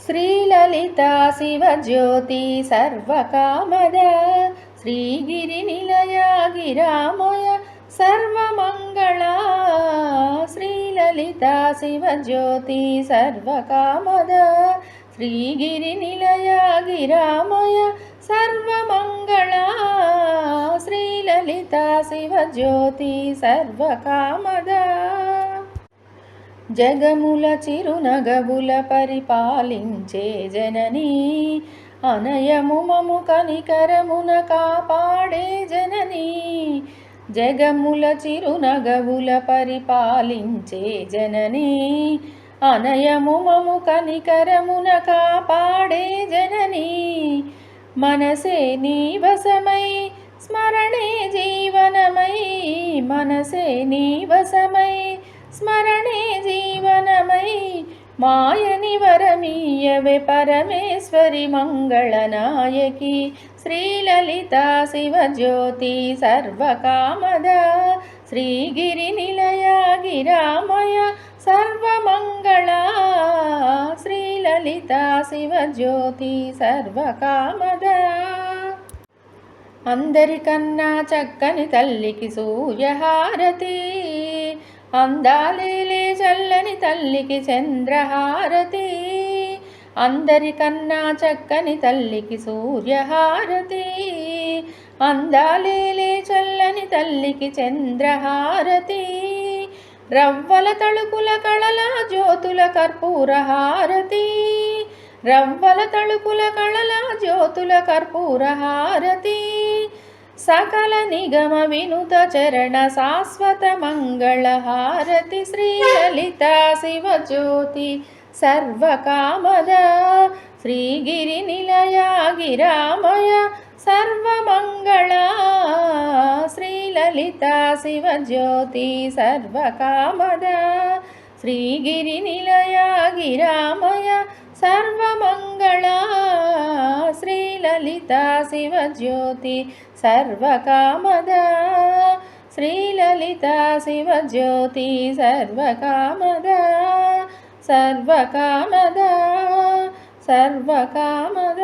శ్రీలలితా శివజ్యోతి సర్వకామద శ్రీగిరినిలయ గిరామయ సర్వమంగళా శ్రీలలితా శివజ్యోతి సర్వకామద శ్రీగిరినిలయ గిరామయ సర్వమంగళా శ్రీలలితా శివజ్యోతి సర్వకామద జగముల చిరునగవుల పరిపాలించే జననీ అనయము మము కనికరమున కాపాడే జననీ జగముల చిరునగవుల పరిపాలించే జననీ అనయము మము కనికరమున కాపాడే జననీ మనసే నీ వశమై స్మరణే జీవనమై మనసే నీ వశమై స్మరణే జీవనమై మాయని వరమీయవే పరమేశ్వరి మంగళనాయకి శ్రీలలితా శివజ్యోతి సర్వకామద శ్రీగిరి నిలయ గిరామయ సర్వమంగళా శ్రీలలితా శివజ్యోతి సర్వకామద అందరికన్నా చక్కని తల్లికి సూర్యహారతి అందాలేలే చల్లని తల్లికి చంద్రహారతి అందరికన్నా చక్కని తల్లికి సూర్యహారతి అందాలేలే చల్లని తల్లికి చంద్రహారతి రవ్వల తళుకుల కళల జ్యోతుల కర్పూరహారతి రవ్వల తళుకుల కళల జ్యోతుల కర్పూరహారతి సకల నిగమ వినుత చరణ శాశ్వత మంగళహారతి శ్రీలలితా శివజ్యోతి సర్వకామద శ్రీగిరి నిలయ గిరామయ సర్వమంగళా శ్రీలలితా శివజ్యోతి సర్వకామద శ్రీగిరి నిలయ గిరామయ సర్వమంగళా శ్రీలలితా శివజ్యోతి సర్వకామద శ్రీలలితా శివజ్యోతి సర్వకామద సర్వకామద సర్వకామద